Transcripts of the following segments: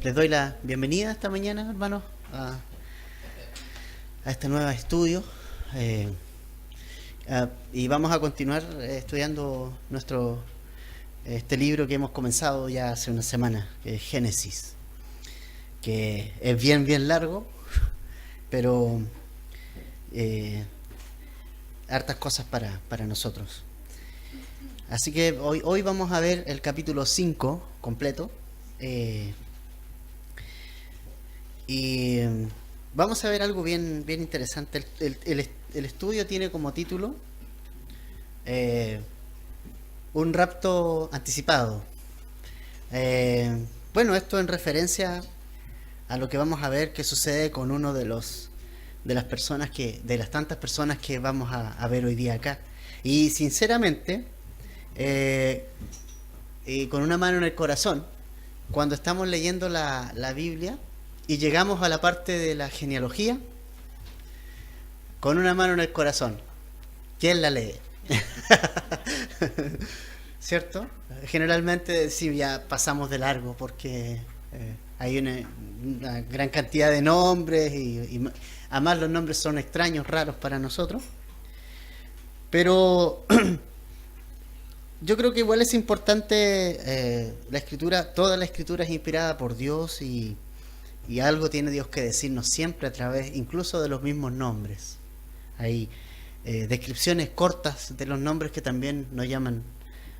Les doy la bienvenida esta mañana, hermanos, a este nuevo estudio. eh, y vamos a continuar estudiando este libro que hemos comenzado ya hace una semana, que es Génesis, que es bien largo, pero hartas cosas para nosotros. Así que hoy vamos a ver el capítulo 5 completo. Y vamos a ver algo bien interesante. El estudio tiene como título Un rapto anticipado. Bueno, esto en referencia a lo que vamos a ver que sucede con uno de las tantas personas que vamos a ver hoy día acá. Y sinceramente, con una mano en el corazón, cuando estamos leyendo la Biblia y llegamos a la parte de la genealogía, con una mano en el corazón, ¿quién la lee? ¿Cierto? Generalmente sí, ya pasamos de largo porque hay una gran cantidad de nombres y además los nombres son extraños, raros para nosotros. Pero yo creo que igual es importante la escritura. Toda la escritura es inspirada por Dios y algo tiene Dios que decirnos siempre a través incluso de los mismos nombres. Hay descripciones cortas de los nombres que también nos llaman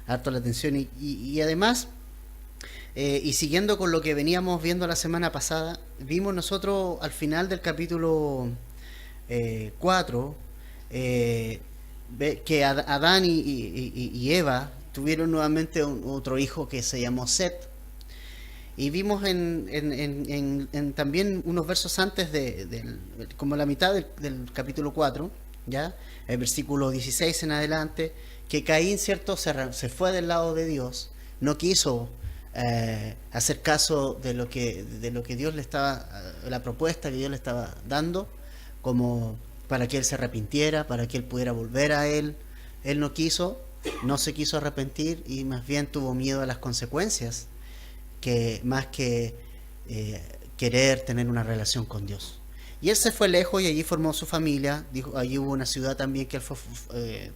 harto la atención y además, y siguiendo con lo que veníamos viendo la semana pasada, vimos nosotros al final del capítulo 4 que Adán y Eva tuvieron nuevamente otro hijo que se llamó Set. Y vimos también unos versos antes como la mitad del capítulo 4, ¿ya? El versículo 16 en adelante, que Caín, ¿cierto?, se fue del lado de Dios, no quiso hacer caso de lo que Dios le estaba, la propuesta que Dios le estaba dando, como para que él se arrepintiera, para que él pudiera volver a él. Él no se quiso arrepentir y más bien tuvo miedo a las consecuencias, que más que querer tener una relación con Dios. Y él se fue lejos y allí formó su familia. Allí hubo una ciudad también que él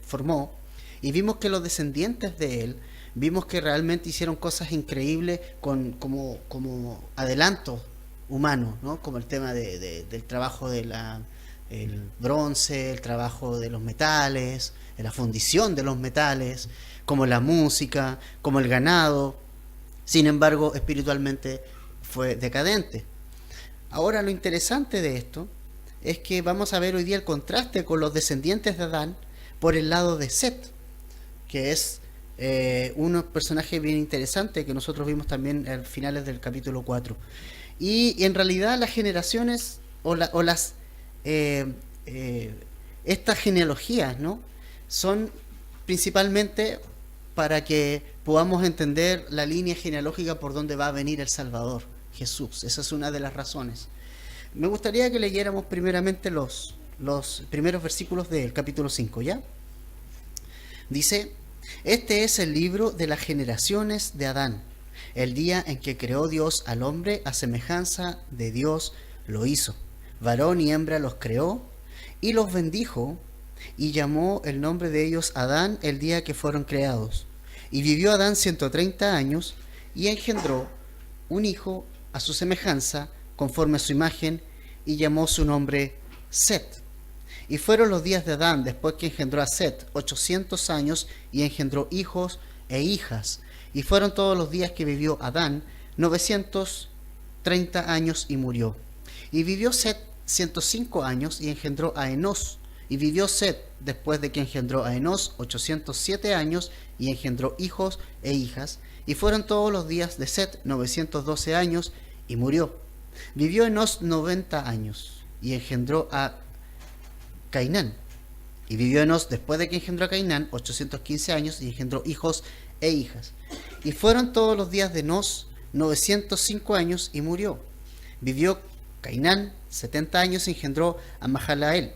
formó. Y vimos que los descendientes de él, vimos que realmente hicieron cosas increíbles como adelantos humanos, ¿no? Como el tema del trabajo el bronce, el trabajo de los metales, la fundición de los metales, como la música, como el ganado. Sin embargo, espiritualmente fue decadente. Ahora, lo interesante de esto es que vamos a ver hoy día el contraste con los descendientes de Adán por el lado de Set, que es un personaje bien interesante que nosotros vimos también a finales del capítulo 4. Y en realidad las generaciones estas genealogías, ¿no?, son principalmente para que podamos entender la línea genealógica por donde va a venir el Salvador, Jesús. Esa es una de las razones. Me gustaría que leyéramos primeramente los primeros versículos del capítulo 5, ¿ya? Dice: este es el libro de las generaciones de Adán. El día en que creó Dios al hombre, a semejanza de Dios lo hizo. Varón y hembra los creó y los bendijo, y llamó el nombre de ellos Adán el día que fueron creados. Y vivió Adán 130 años, y engendró un hijo a su semejanza, conforme a su imagen, y llamó su nombre Set. Y fueron los días de Adán, después que engendró a Set, 800 años, y engendró hijos e hijas. Y fueron todos los días que vivió Adán, 930 años, y murió. Y vivió Set 105 años, y engendró a Enós. Y vivió Set, después de que engendró a Enós, 807 años, y engendró hijos e hijas. Y fueron todos los días de Set 912 años, y murió. Vivió Enós 90 años, y engendró a Cainán. Y vivió Enós, después de que engendró a Cainán, 815 años, y engendró hijos e hijas. Y fueron todos los días de Enós 905 años, y murió. Vivió Cainán 70 años, y engendró a Mahalalel.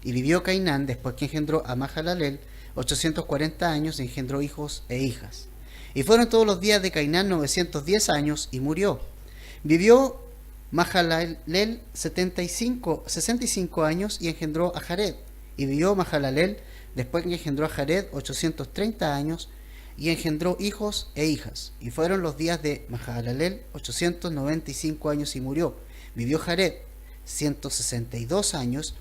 Y vivió Cainán, después que engendró a Mahalalel, 840 años, y engendró hijos e hijas. Y fueron todos los días de Cainán 910 años, y murió. Vivió Mahalalel 65 años y engendró a Jared. Y vivió Mahalalel, después que engendró a Jared, 830 años y engendró hijos e hijas. Y fueron los días de Mahalalel 895 años y murió. Vivió Jared 162 años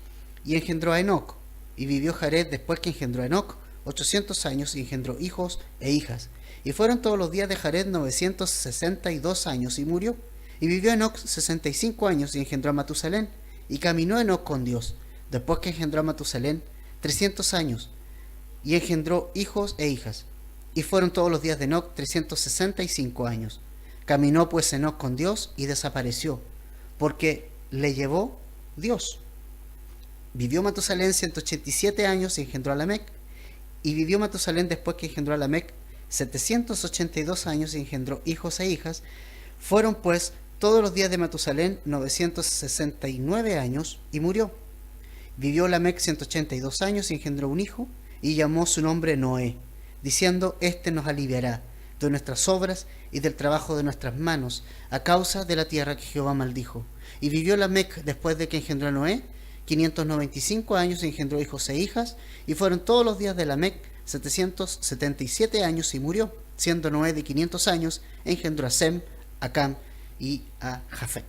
y engendró a Enoc. Y vivió Jared, después que engendró a Enoc, 800 años y engendró hijos e hijas. Y fueron todos los días de Jared 962 años y murió. Y vivió Enoc 65 años y engendró a Matusalén. Y caminó Enoc con Dios, después que engendró a Matusalén, 300 años y engendró hijos e hijas. Y fueron todos los días de Enoc 365 años. Caminó pues Enoc con Dios y desapareció, porque le llevó Dios. Vivió Matusalén 187 años y engendró a Lamec. Y vivió Matusalén, después que engendró a Lamec, 782 años y engendró hijos e hijas. Fueron pues todos los días de Matusalén 969 años y murió. Vivió Lamec 182 años y engendró un hijo y llamó su nombre Noé, diciendo: Este nos aliviará de nuestras obras y del trabajo de nuestras manos, a causa de la tierra que Jehová maldijo. Y vivió Lamec, después de que engendró a Noé, 595 años y engendró hijos e hijas, y fueron todos los días de Lamec 777 años y murió. Siendo Noé de 500 años, engendró a Sem, a Cam y a Jafet.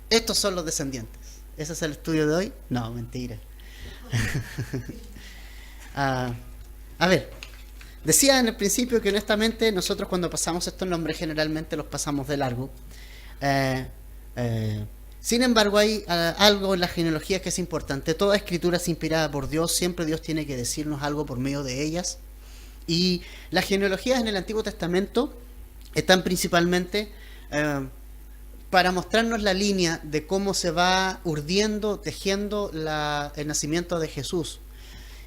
Estos son los descendientes. ¿Ese es el estudio de hoy? No, mentira. A ver, decía en el principio que honestamente nosotros cuando pasamos estos nombres generalmente los pasamos de largo. Sin embargo, hay algo en la genealogía que es importante. Toda escritura es inspirada por Dios, siempre Dios tiene que decirnos algo por medio de ellas. Y las genealogías en el Antiguo Testamento están principalmente para mostrarnos la línea de cómo se va urdiendo, tejiendo el nacimiento de Jesús.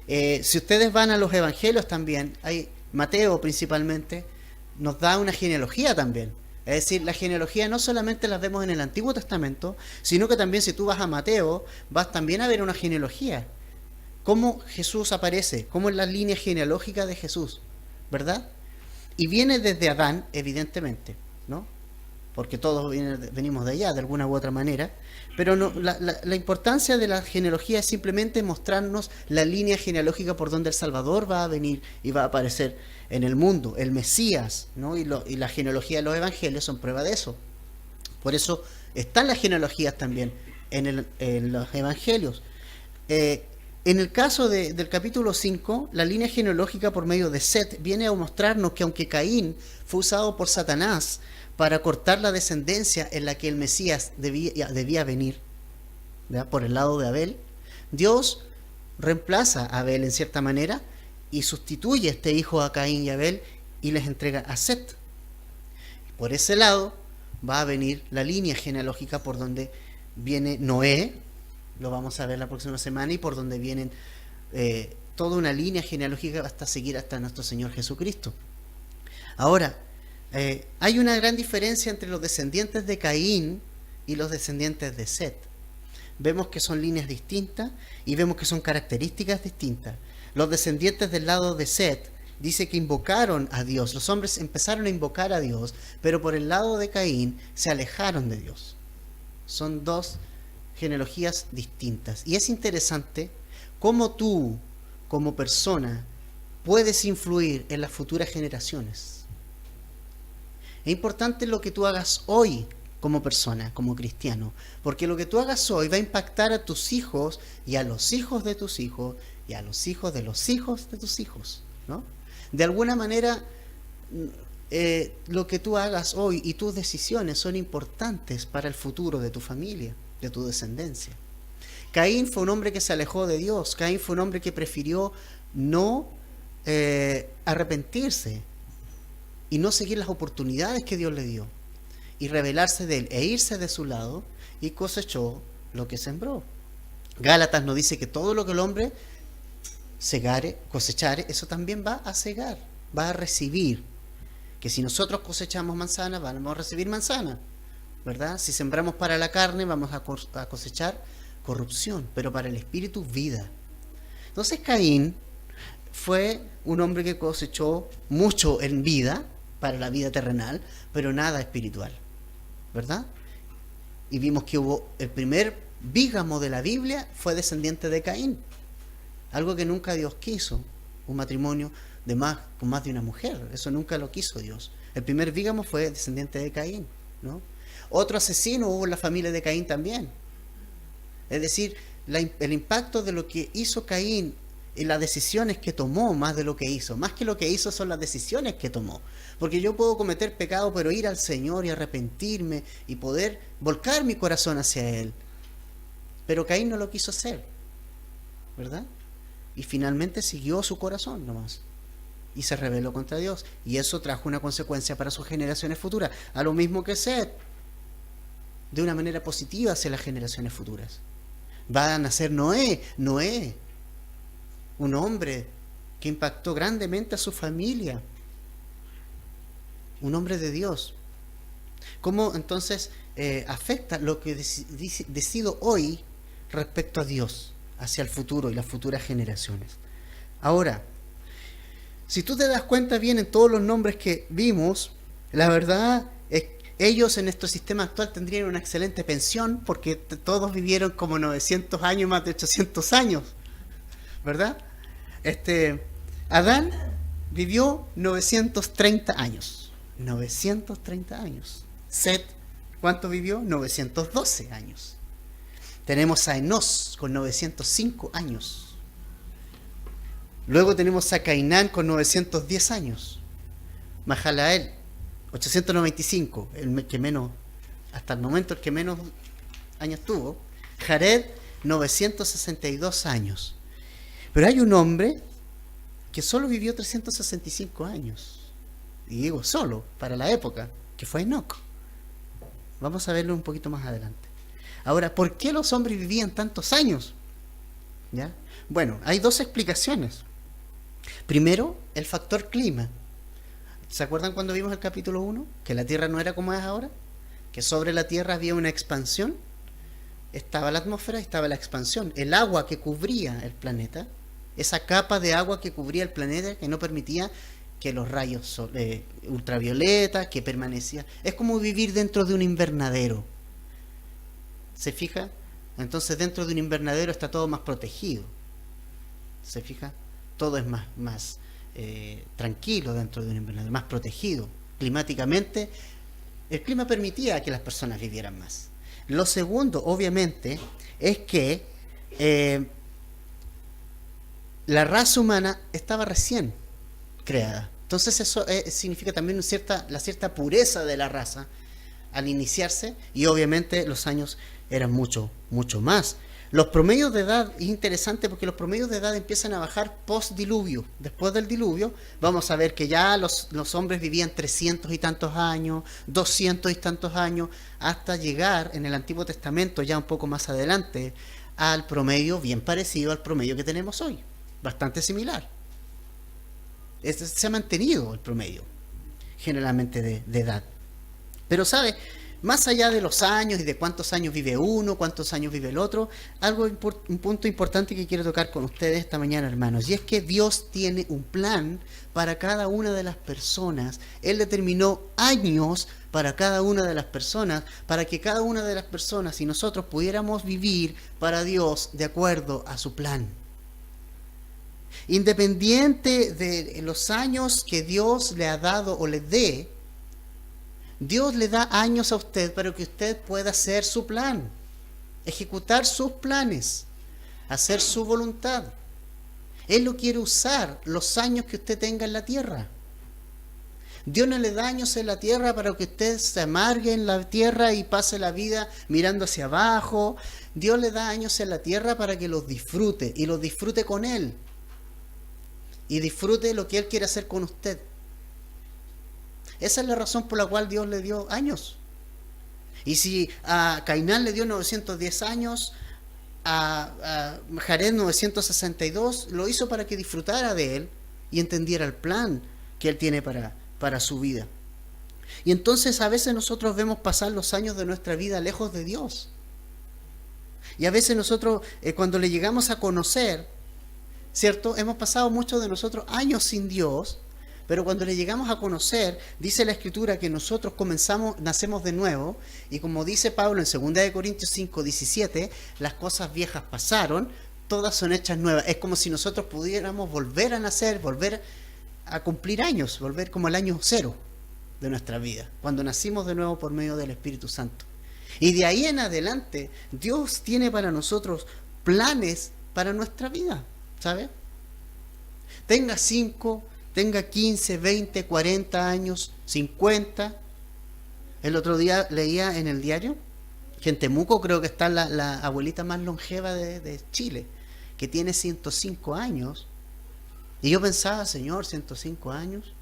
Si ustedes van a los evangelios también, hay Mateo principalmente, nos da una genealogía también. Es decir, la genealogía no solamente las vemos en el Antiguo Testamento, sino que también si tú vas a Mateo, vas también a ver una genealogía. Cómo Jesús aparece, cómo es la línea genealógica de Jesús, ¿verdad? Y viene desde Adán, evidentemente, ¿no? Porque todos venimos de allá, de alguna u otra manera. Pero no, la importancia de la genealogía es simplemente mostrarnos la línea genealógica por donde el Salvador va a venir y va a aparecer en el mundo, el Mesías, ¿no? Y la genealogía de los evangelios son prueba de eso. Por eso están las genealogías también en los evangelios. En el caso del capítulo 5, la línea genealógica por medio de Set viene a mostrarnos que aunque Caín fue usado por Satanás para cortar la descendencia en la que el Mesías debía venir, ¿verdad?, por el lado de Abel, Dios reemplaza a Abel en cierta manera y sustituye a este hijo a Caín y Abel y les entrega a Set. Por ese lado va a venir la línea genealógica por donde viene Noé, lo vamos a ver la próxima semana, y por donde vienen toda una línea genealógica hasta seguir hasta nuestro Señor Jesucristo. Ahora, hay una gran diferencia entre los descendientes de Caín y los descendientes de Set. Vemos que son líneas distintas y vemos que son características distintas. Los descendientes del lado de Set dice que invocaron a Dios. Los hombres empezaron a invocar a Dios, pero por el lado de Caín se alejaron de Dios. Son dos genealogías distintas. Y es interesante cómo tú, como persona, puedes influir en las futuras generaciones. Es importante lo que tú hagas hoy como persona, como cristiano, porque lo que tú hagas hoy va a impactar a tus hijos y a los hijos de tus hijos y a los hijos de tus hijos, ¿no? De alguna manera, lo que tú hagas hoy y tus decisiones son importantes para el futuro de tu familia, de tu descendencia. Caín fue un hombre que se alejó de Dios. Caín fue un hombre que prefirió no arrepentirse y no seguir las oportunidades que Dios le dio y rebelarse de él e irse de su lado, y cosechó lo que sembró. Gálatas nos dice que todo lo que el hombre segare, cosechare, eso también va a segar, va a recibir. Que si nosotros cosechamos manzana, vamos a recibir manzana, ¿verdad? Si sembramos para la carne, vamos a cosechar corrupción, pero para el espíritu, vida. Entonces Caín fue un hombre que cosechó mucho en vida, para la vida terrenal, pero nada espiritual. ¿verdad? Y vimos que hubo el primer bígamo de la Biblia fue descendiente de Caín. Algo que nunca Dios quiso, un matrimonio con más de una mujer. Eso nunca lo quiso Dios. El primer bígamo fue descendiente de Caín, ¿no? Otro asesino hubo en la familia de Caín también. Es decir, el impacto de lo que hizo Caín y las decisiones que tomó más de lo que hizo. Más que lo que hizo son las decisiones que tomó. Porque yo puedo cometer pecado, pero ir al Señor y arrepentirme y poder volcar mi corazón hacia Él. Pero Caín no lo quiso hacer, ¿verdad? Y finalmente siguió su corazón nomás. Y se rebeló contra Dios. Y eso trajo una consecuencia para sus generaciones futuras. A lo mismo que Set, de una manera positiva hacia las generaciones futuras. Va a nacer Noé, un hombre que impactó grandemente a su familia, un hombre de Dios. ¿Cómo entonces afecta lo que decido hoy respecto a Dios, hacia el futuro y las futuras generaciones? Ahora, si tú te das cuenta bien en todos los nombres que vimos, la verdad es que ellos en nuestro sistema actual tendrían una excelente pensión porque todos vivieron como 900 años, más de 800 años, ¿verdad? Adán vivió 930 años. 930 años. Set, ¿cuánto vivió? 912 años. Tenemos a Enós con 905 años. Luego tenemos a Cainán con 910 años. Mahalael, 895, el que menos, hasta el momento el que menos años tuvo. Jared, 962 años. Pero hay un hombre que solo vivió 365 años. Y digo solo, para la época, que fue Enoc. Vamos a verlo un poquito más adelante. Ahora, ¿por qué los hombres vivían tantos años? ¿Ya? Bueno, hay dos explicaciones. Primero, el factor clima. ¿Se acuerdan cuando vimos el capítulo 1? Que la Tierra no era como es ahora. Que sobre la Tierra había una expansión. Estaba la atmósfera, estaba la expansión. El agua que cubría el planeta. Esa capa de agua que cubría el planeta que no permitía que los rayos ultravioleta, que permanecía. Es como vivir dentro de un invernadero. ¿Se fija? Entonces dentro de un invernadero está todo más protegido. ¿Se fija? Todo es más tranquilo dentro de un invernadero, más protegido. Climáticamente, el clima permitía que las personas vivieran más. Lo segundo, obviamente, es que la raza humana estaba recién creada. Entonces eso significa también la cierta pureza de la raza al iniciarse, y obviamente los años eran mucho más. Los promedios de edad es interesante porque los promedios de edad empiezan a bajar post-diluvio. Después del diluvio vamos a ver que ya los hombres vivían 300 y tantos años, 200 y tantos años, hasta llegar en el Antiguo Testamento, ya un poco más adelante, al promedio bien parecido al promedio que tenemos hoy. Bastante similar. Se ha mantenido el promedio, generalmente de edad. Pero ¿sabe? Más allá de los años y de cuántos años vive uno, cuántos años vive el otro, un punto importante que quiero tocar con ustedes esta mañana, hermanos, y es que Dios tiene un plan para cada una de las personas. Él determinó años para cada una de las personas, para que cada una de las personas y nosotros pudiéramos vivir para Dios de acuerdo a su plan. Independiente de los años que Dios le ha dado o le dé, Dios le da años a usted para que usted pueda hacer su plan, ejecutar sus planes, hacer su voluntad. Él lo quiere usar los años que usted tenga en la tierra. Dios no le da años en la tierra para que usted se amargue en la tierra y pase la vida mirando hacia abajo. Dios le da años en la tierra para que los disfrute, y los disfrute con Él. Y disfrute lo que Él quiere hacer con usted. Esa es la razón por la cual Dios le dio años. Y si a Cainán le dio 910 años, a Jared 962, lo hizo para que disfrutara de Él y entendiera el plan que Él tiene para su vida. Y entonces a veces nosotros vemos pasar los años de nuestra vida lejos de Dios. Y a veces nosotros, cuando le llegamos a conocer, ¿cierto? Hemos pasado muchos de nosotros años sin Dios, Pero cuando le llegamos a conocer, dice la Escritura que nosotros nacemos de nuevo, y como dice Pablo en 2 Corintios 5:17, las cosas viejas pasaron, todas son hechas nuevas. Es como si nosotros pudiéramos volver a nacer, volver a cumplir años, volver como al año cero de nuestra vida, cuando nacimos de nuevo por medio del Espíritu Santo. Y de ahí en adelante, Dios tiene para nosotros planes para nuestra vida, ¿sabe? Tenga 5, tenga 15, 20, 40 años, 50. El otro día leía en el diario que en Temuco creo que está la abuelita más longeva de Chile, que tiene 105 años. Y yo pensaba, Señor, 105 años.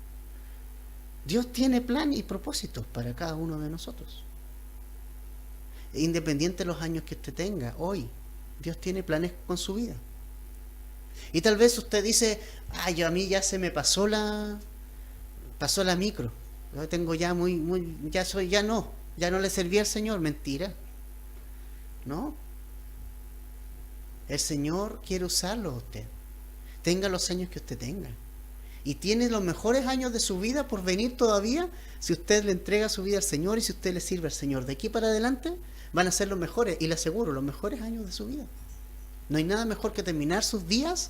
Dios tiene plan y propósitos para cada uno de nosotros. Independiente de los años que usted tenga, hoy, Dios tiene planes con su vida. Y tal vez usted dice, ay, a mí ya se me pasó la micro. Yo tengo ya ya no le serví al Señor. Mentira. No. El Señor quiere usarlo a usted. Tenga los años que usted tenga. Y tiene los mejores años de su vida por venir todavía, si usted le entrega su vida al Señor y si usted le sirve al Señor. De aquí para adelante van a ser los mejores, y le aseguro, los mejores años de su vida. No hay nada mejor que terminar sus días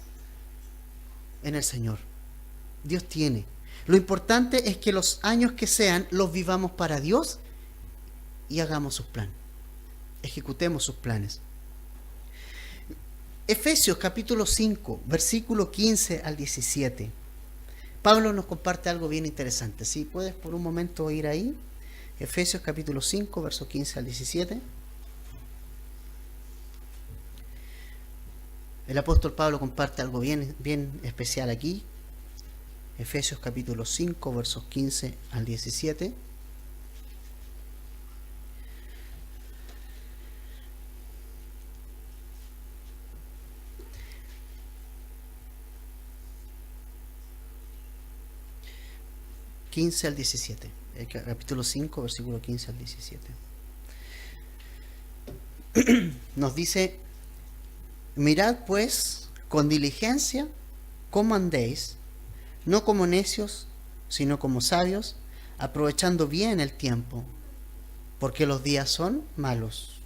en el Señor. Dios tiene. Lo importante es que los años que sean, los vivamos para Dios y hagamos sus planes. Ejecutemos sus planes. Efesios capítulo 5, versículo 15 al 17. Pablo nos comparte algo bien interesante. Si puedes por un momento ir ahí. Efesios capítulo 5, versos 15 al 17. El apóstol Pablo comparte algo bien especial aquí. Efesios capítulo 5, versos 15 al 17. Al 17. El capítulo 5, versículo 15 al 17. Nos dice: mirad pues con diligencia cómo andéis, no como necios, sino como sabios, aprovechando bien el tiempo, porque los días son malos.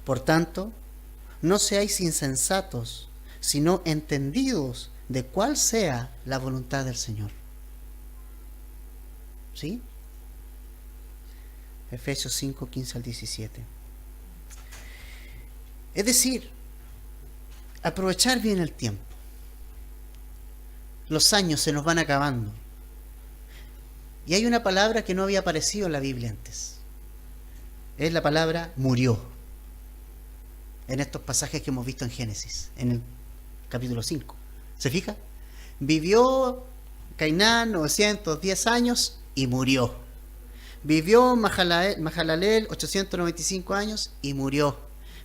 Por tanto, no seáis insensatos, sino entendidos de cuál sea la voluntad del Señor. ¿Sí? Efesios 5, 15 al 17. Es decir, aprovechar bien el tiempo. Los años se nos van acabando. Y hay una palabra que no había aparecido en la Biblia antes. Es la palabra murió. En estos pasajes que hemos visto en Génesis, en el capítulo 5. ¿Se fija? Vivió Cainán 910 años y murió. Vivió Mahalalel 895 años y murió.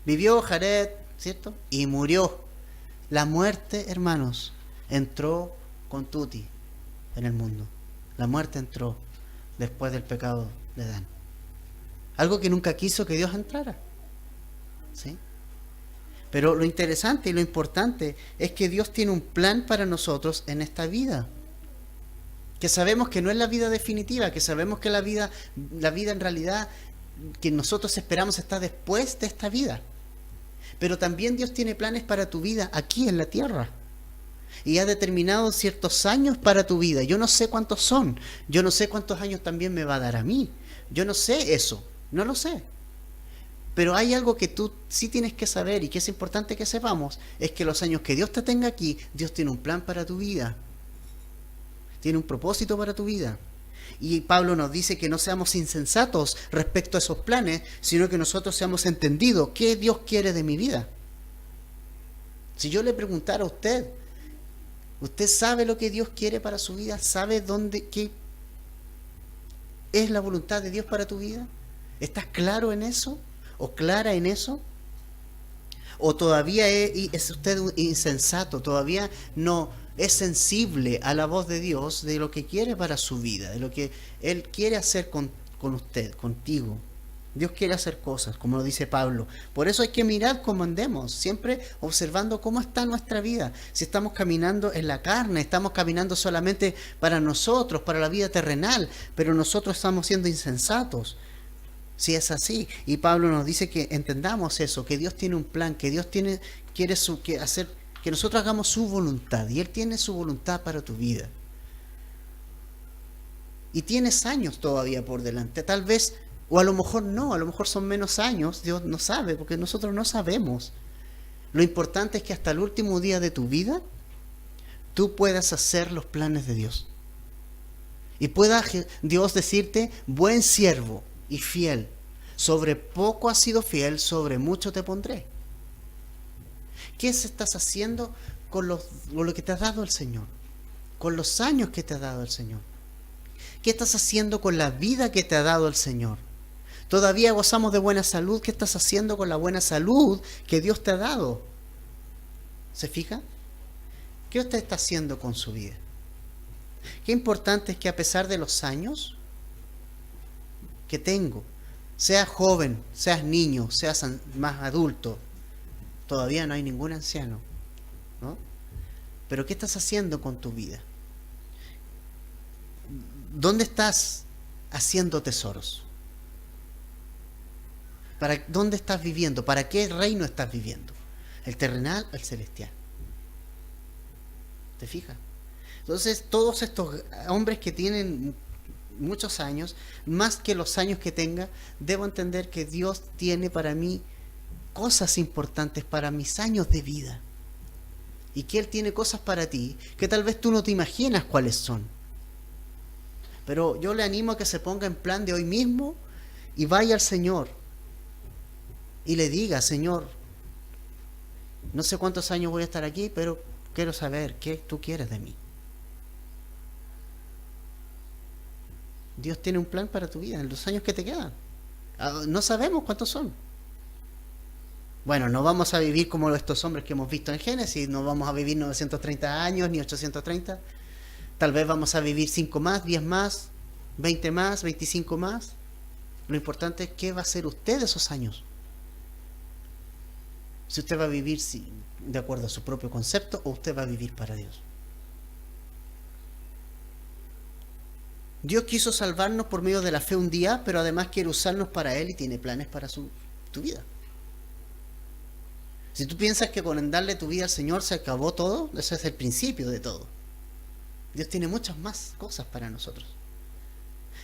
Vivió Jared, ¿cierto? Y murió. La muerte, hermanos, entró con tutti en el mundo. La muerte entró después del pecado de Adán. Algo que nunca quiso que Dios entrara. ¿Sí? Pero lo interesante y lo importante es que Dios tiene un plan para nosotros en esta vida. Que sabemos que no es la vida definitiva, que sabemos que la vida en realidad que nosotros esperamos está después de esta vida. Pero también Dios tiene planes para tu vida aquí en la tierra. Y ha determinado ciertos años para tu vida. Yo no sé cuántos son. Yo no sé cuántos años también me va a dar a mí. Yo no sé eso. No lo sé. Pero hay algo que tú sí tienes que saber y que es importante que sepamos. Es que los años que Dios te tenga aquí, Dios tiene un plan para tu vida. Tiene un propósito para tu vida. Y Pablo nos dice que no seamos insensatos respecto a esos planes, sino que nosotros seamos entendidos qué Dios quiere de mi vida. Si yo le preguntara a usted, ¿usted sabe lo que Dios quiere para su vida? ¿Sabe qué es la voluntad de Dios para tu vida? ¿Estás claro en eso? ¿O clara en eso? ¿O todavía es usted insensato? ¿Todavía no es sensible a la voz de Dios de lo que quiere para su vida, de lo que Él quiere hacer con usted, contigo? Dios quiere hacer cosas, como lo dice Pablo. Por eso hay que mirar cómo andemos, siempre observando cómo está nuestra vida. Si estamos caminando en la carne, estamos caminando solamente para nosotros, para la vida terrenal, pero nosotros estamos siendo insensatos. Si es así, y Pablo nos dice que entendamos eso, que Dios tiene un plan, que Dios quiere hacer que nosotros hagamos su voluntad, y Él tiene su voluntad para tu vida. Y tienes años todavía por delante, tal vez, o a lo mejor no, a lo mejor son menos años, Dios no sabe, porque nosotros no sabemos. Lo importante es que hasta el último día de tu vida, tú puedas hacer los planes de Dios. Y pueda Dios decirte, buen siervo y fiel, sobre poco has sido fiel, sobre mucho te pondré. ¿Qué estás haciendo con lo que te ha dado el Señor? Con los años que te ha dado el Señor. ¿Qué estás haciendo con la vida que te ha dado el Señor? Todavía gozamos de buena salud. ¿Qué estás haciendo con la buena salud que Dios te ha dado? ¿Se fija? ¿Qué usted está haciendo con su vida? Qué importante es que a pesar de los años que tengo, seas joven, seas niño, seas más adulto, todavía no hay ningún anciano, ¿no? Pero ¿qué estás haciendo con tu vida? ¿Dónde estás haciendo tesoros? ¿Dónde estás viviendo? ¿Para qué reino estás viviendo? ¿El terrenal o el celestial? ¿Te fijas? Entonces, todos estos hombres que tienen muchos años, más que los años que tenga, debo entender que Dios tiene para mí cosas importantes para mis años de vida. Y que Él tiene cosas para ti que tal vez tú no te imaginas cuáles son. Pero yo le animo a que se ponga en plan de hoy mismo y vaya al Señor y le diga, Señor, no sé cuántos años voy a estar aquí, pero quiero saber qué tú quieres de mí. Dios tiene un plan para tu vida en los años que te quedan. No sabemos cuántos son. Bueno, no vamos a vivir como estos hombres que hemos visto en Génesis, no vamos a vivir 930 años ni 830. Tal vez vamos a vivir 5 más, 10 más, 20 más, 25 más. Lo importante es qué va a hacer usted de esos años. Si usted va a vivir de acuerdo a su propio concepto o usted va a vivir para Dios. Dios quiso salvarnos por medio de la fe un día, pero además quiere usarnos para Él y tiene planes para tu vida. Si tú piensas que con darle tu vida al Señor se acabó todo, ese es el principio de todo. Dios tiene muchas más cosas para nosotros.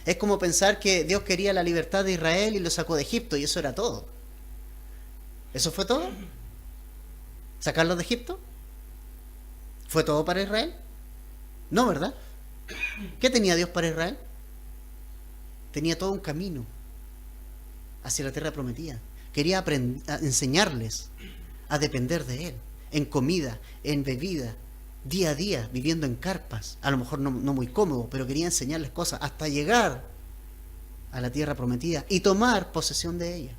Es como pensar que Dios quería la libertad de Israel y lo sacó de Egipto y eso era todo. ¿Eso fue todo? ¿Sacarlos de Egipto? ¿Fue todo para Israel? No, ¿verdad? ¿Qué tenía Dios para Israel? Tenía todo un camino hacia la tierra prometida. Quería enseñarles a depender de Él, en comida, en bebida, día a día, viviendo en carpas, a lo mejor no muy cómodo, pero quería enseñarles cosas hasta llegar a la tierra prometida y tomar posesión de ella.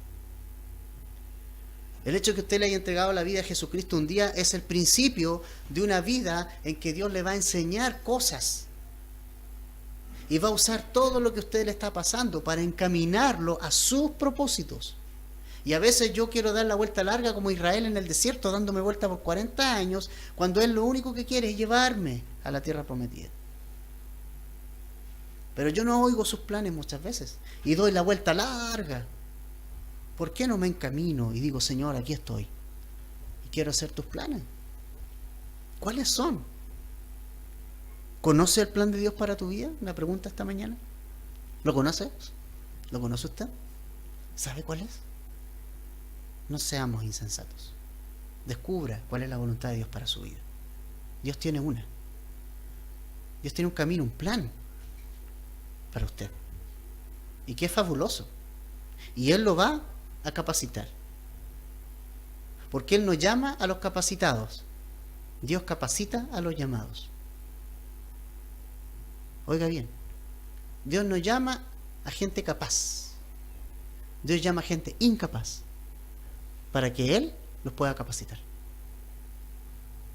El hecho de que usted le haya entregado la vida a Jesucristo un día es el principio de una vida en que Dios le va a enseñar cosas y va a usar todo lo que a usted le está pasando para encaminarlo a sus propósitos. Y a veces yo quiero dar la vuelta larga como Israel en el desierto, dándome vuelta por 40 años, cuando Él lo único que quiere es llevarme a la tierra prometida. Pero yo no oigo sus planes muchas veces y doy la vuelta larga. ¿Por qué no me encamino y digo, Señor, aquí estoy y quiero hacer tus planes? ¿Cuáles son? ¿Conoce el plan de Dios para tu vida? Una pregunta esta mañana. ¿Lo conoce? ¿Lo conoce usted? ¿Sabe cuál es? No seamos insensatos. Descubra cuál es la voluntad de Dios para su vida. Dios tiene una. Dios tiene un camino, un plan para usted. Y que es fabuloso. Y Él lo va a capacitar. Porque Él no llama a los capacitados. Dios capacita a los llamados. Oiga bien. Dios no llama a gente capaz. Dios llama a gente incapaz para que Él los pueda capacitar.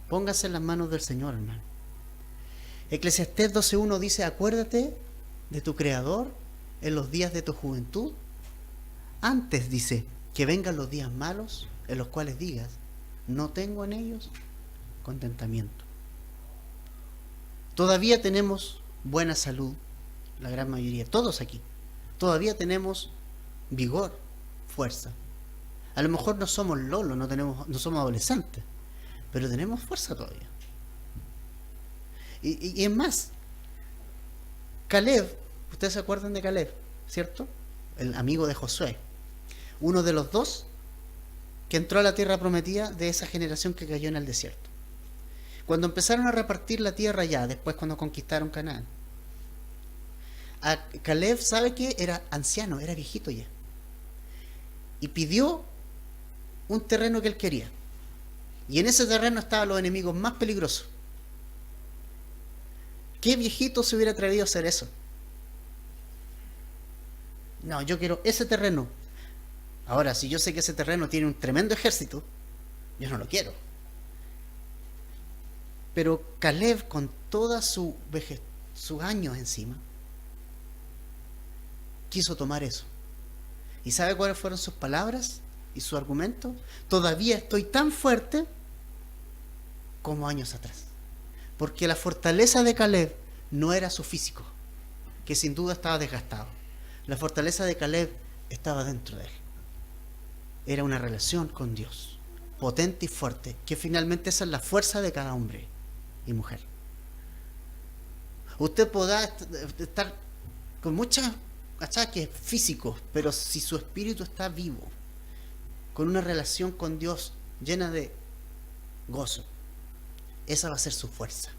Póngase en las manos del Señor, hermano. Eclesiastés 12:1 dice: acuérdate de tu Creador en los días de tu juventud, antes dice que vengan los días malos en los cuales digas, no tengo en ellos contentamiento. Todavía tenemos buena salud, la gran mayoría, todos aquí. Todavía tenemos vigor, fuerza. A lo mejor no somos lolos, no somos adolescentes, pero tenemos fuerza todavía. Y es más, Caleb, ustedes se acuerdan de Caleb, ¿cierto? El amigo de Josué, uno de los dos que entró a la tierra prometida de esa generación que cayó en el desierto. Cuando empezaron a repartir la tierra ya, después cuando conquistaron Canaán, a Caleb, ¿sabe qué? Era anciano, era viejito ya. Y pidió un terreno que él quería. Y en ese terreno estaban los enemigos más peligrosos. ¿Qué viejito se hubiera atrevido a hacer eso? No, yo quiero ese terreno. Ahora, si yo sé que ese terreno tiene un tremendo ejército, yo no lo quiero. Pero Caleb, con toda sus años encima, quiso tomar eso. ¿Y sabe cuáles fueron sus palabras y su argumento? Todavía estoy tan fuerte como años atrás. Porque la fortaleza de Caleb no era su físico, que sin duda estaba desgastado. La fortaleza de Caleb estaba dentro de él. Era una relación con Dios, potente y fuerte, que finalmente esa es la fuerza de cada hombre y mujer. Usted podrá estar con muchos achaques físicos, pero si su espíritu está vivo, con una relación con Dios llena de gozo, esa va a ser su fuerza.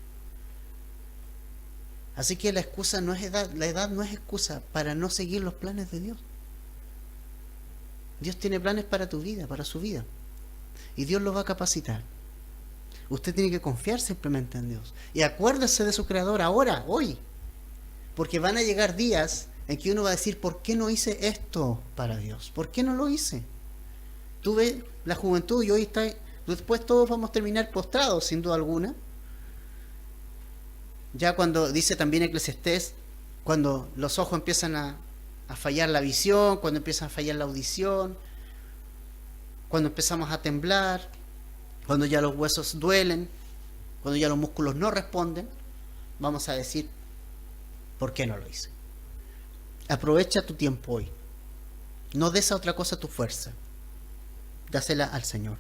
Así que la excusa no es edad, la edad no es excusa para no seguir los planes de Dios. Dios tiene planes para tu vida, para su vida, y Dios lo va a capacitar. Usted tiene que confiar simplemente en Dios y acuérdese de su Creador ahora, hoy, porque van a llegar días en que uno va a decir, ¿por qué no hice esto para Dios? ¿Por qué no lo hice? Tuve la juventud y hoy después todos vamos a terminar postrados, sin duda alguna. Ya cuando dice también Eclesiastés, cuando los ojos empiezan a fallar la visión, cuando empiezan a fallar la audición, cuando empezamos a temblar, cuando ya los huesos duelen, cuando ya los músculos no responden, vamos a decir, ¿por qué no lo hice? Aprovecha tu tiempo hoy. No des a otra cosa tu fuerza. Dásela al Señor.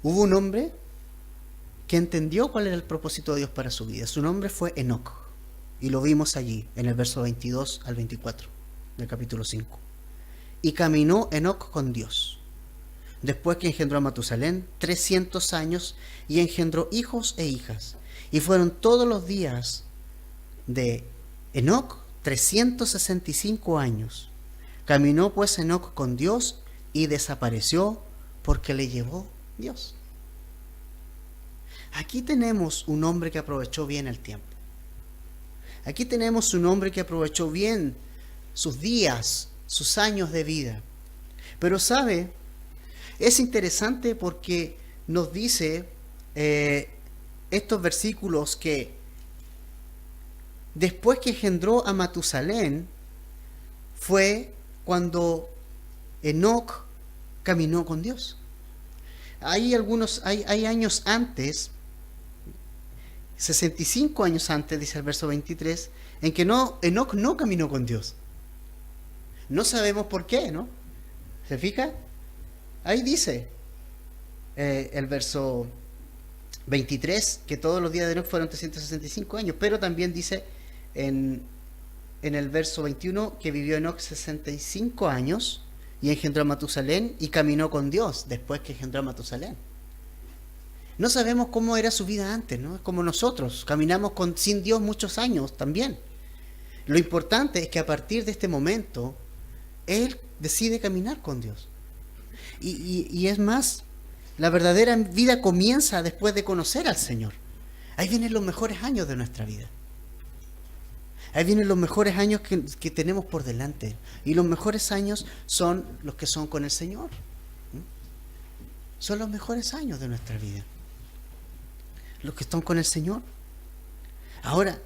Hubo un hombre que entendió cuál era el propósito de Dios para su vida. Su nombre fue Enoc. Y lo vimos allí, en el verso 22 al 24 del capítulo 5. Y caminó Enoc con Dios. Después que engendró a Matusalén, 300 años, y engendró hijos e hijas. Y fueron todos los días de Enoc 365 años. Caminó pues Enoc con Dios y desapareció porque le llevó Dios. Aquí tenemos un hombre que aprovechó bien el tiempo. Aquí tenemos un hombre que aprovechó bien sus días, sus años de vida. Pero sabe, es interesante porque nos dice estos versículos que después que engendró a Matusalén fue cuando Enoc caminó con Dios. Hay años antes, 65 años antes, dice el verso 23, en que Enoc no caminó con Dios. No sabemos por qué, ¿no? ¿Se fija? Ahí dice el verso 23 que todos los días de Enoc fueron 365 años, pero también dice en el verso 21 que vivió Enoc 65 años y engendró a Matusalén y caminó con Dios después que engendró a Matusalén. No sabemos cómo era su vida antes, ¿no? Es como nosotros, caminamos sin Dios muchos años también. Lo importante es que a partir de este momento, él decide caminar con Dios. Y es más, la verdadera vida comienza después de conocer al Señor. Ahí vienen los mejores años de nuestra vida. Ahí vienen los mejores años que tenemos por delante. Y los mejores años son los que son con el Señor. Son los mejores años de nuestra vida. Los que están con el Señor. Ahora,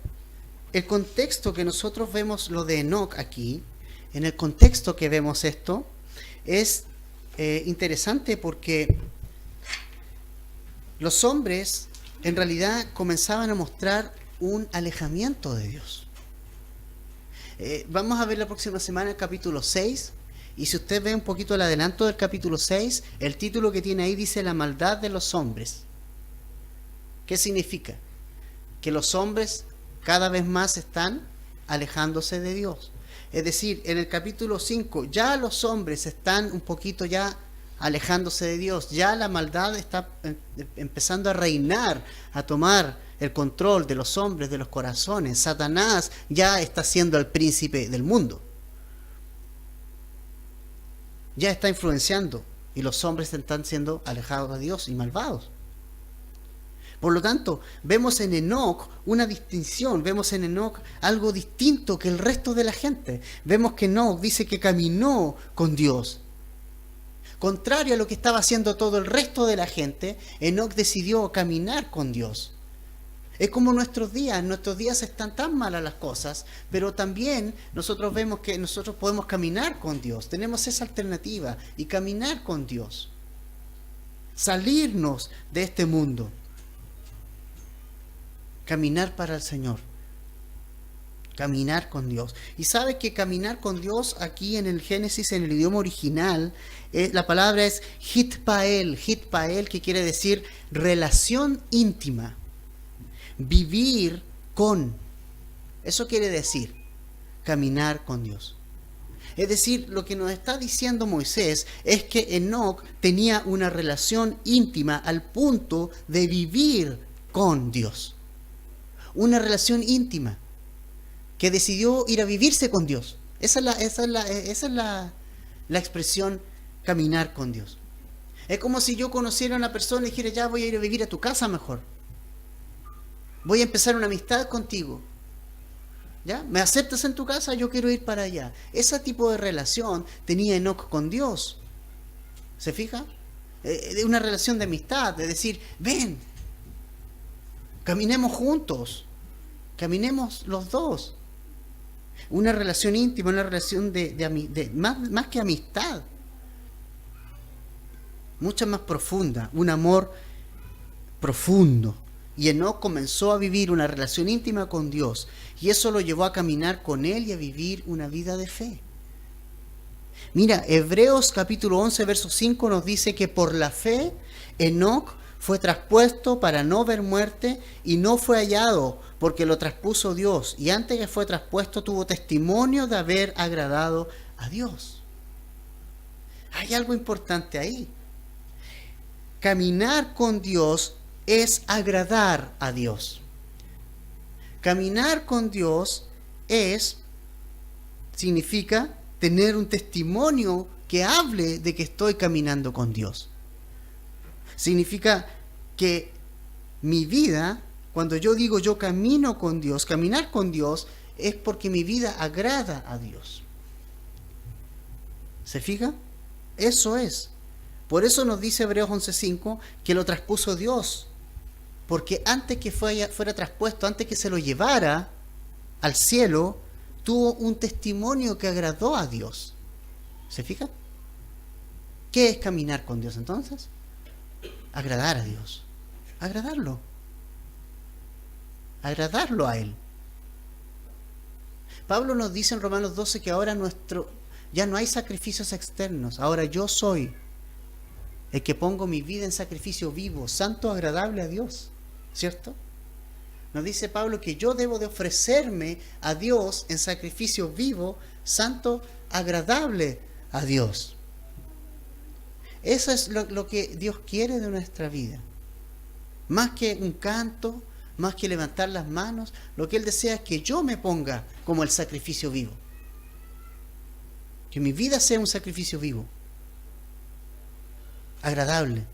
el contexto que nosotros vemos lo de Enoc aquí, en el contexto que vemos esto, es interesante porque los hombres en realidad comenzaban a mostrar un alejamiento de Dios. Vamos a ver la próxima semana el capítulo 6, y si usted ve un poquito el adelanto del capítulo 6, el título que tiene ahí dice la maldad de los hombres. ¿Qué significa? Que los hombres cada vez más están alejándose de Dios. Es decir, en el capítulo 5 ya los hombres están un poquito ya alejándose de Dios, ya la maldad está empezando a reinar, a tomar el control de los hombres, de los corazones. Satanás ya está siendo el príncipe del mundo, ya está influenciando, y los hombres están siendo alejados de Dios y malvados. Por lo tanto, vemos en Enoc una distinción, vemos en Enoc algo distinto que el resto de la gente. Vemos que Enoc dice que caminó con Dios. Contrario a lo que estaba haciendo todo el resto de la gente, Enoc decidió caminar con Dios. Es como nuestros días están tan malas las cosas, pero también nosotros vemos que nosotros podemos caminar con Dios. Tenemos esa alternativa, y caminar con Dios. Salirnos de este mundo. Caminar para el Señor. Caminar con Dios. Y sabe que caminar con Dios aquí en el Génesis, en el idioma original, la palabra es hitpael, que quiere decir relación íntima. Vivir con. Eso quiere decir caminar con Dios. Es decir, lo que nos está diciendo Moisés es que Enoc tenía una relación íntima al punto de vivir con Dios. Una relación íntima, que decidió ir a vivirse con Dios. Esa es la expresión caminar con Dios. Es como si yo conociera a una persona y dijera, ya voy a ir a vivir a tu casa mejor. Voy a empezar una amistad contigo. ¿Ya? ¿Me aceptas en tu casa? Yo quiero ir para allá. Ese tipo de relación tenía Enoc con Dios. ¿Se fija? Una relación de amistad, de decir, ven, caminemos juntos. Caminemos los dos. Una relación íntima, una relación de más que amistad. Mucha más profunda, un amor profundo. Y Enoc comenzó a vivir una relación íntima con Dios, y eso lo llevó a caminar con Él y a vivir una vida de fe. Mira, Hebreos capítulo 11, verso 5 nos dice que por la fe Enoc fue traspuesto para no ver muerte, y no fue hallado porque lo traspuso Dios, y antes que fue traspuesto tuvo testimonio de haber agradado a Dios. Hay algo importante ahí. Caminar con Dios es agradar a Dios. Caminar con Dios significa tener un testimonio que hable de que estoy caminando con Dios. Significa que mi vida, cuando yo digo yo camino con Dios, caminar con Dios, es porque mi vida agrada a Dios. ¿Se fija? Eso es. Por eso nos dice Hebreos 11:5 que lo traspuso Dios. Porque antes que fuera traspuesto, antes que se lo llevara al cielo, tuvo un testimonio que agradó a Dios. ¿Se fija? ¿Qué es caminar con Dios entonces? Agradar a Dios. Agradarlo a Él. Pablo nos dice en Romanos 12 que ahora ya no hay sacrificios externos. Ahora yo soy el que pongo mi vida en sacrificio vivo, santo, agradable a Dios. ¿Cierto? Nos dice Pablo que yo debo de ofrecerme a Dios en sacrificio vivo, santo, agradable a Dios. Eso es lo que Dios quiere de nuestra vida. Más que un canto, más que levantar las manos, lo que Él desea es que yo me ponga como el sacrificio vivo. Que mi vida sea un sacrificio vivo, agradable,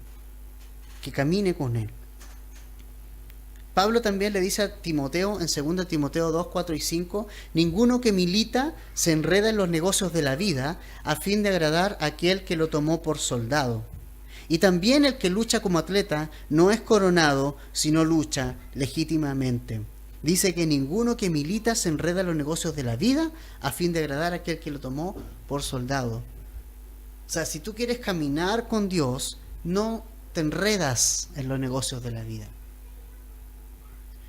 que camine con Él. Pablo también le dice a Timoteo en 2 Timoteo 2, 4 y 5, ninguno que milita se enreda en los negocios de la vida a fin de agradar a aquel que lo tomó por soldado. Y también el que lucha como atleta no es coronado, sino lucha legítimamente. Dice que ninguno que milita se enreda en los negocios de la vida a fin de agradar a aquel que lo tomó por soldado. O sea, si tú quieres caminar con Dios, no te enredas en los negocios de la vida.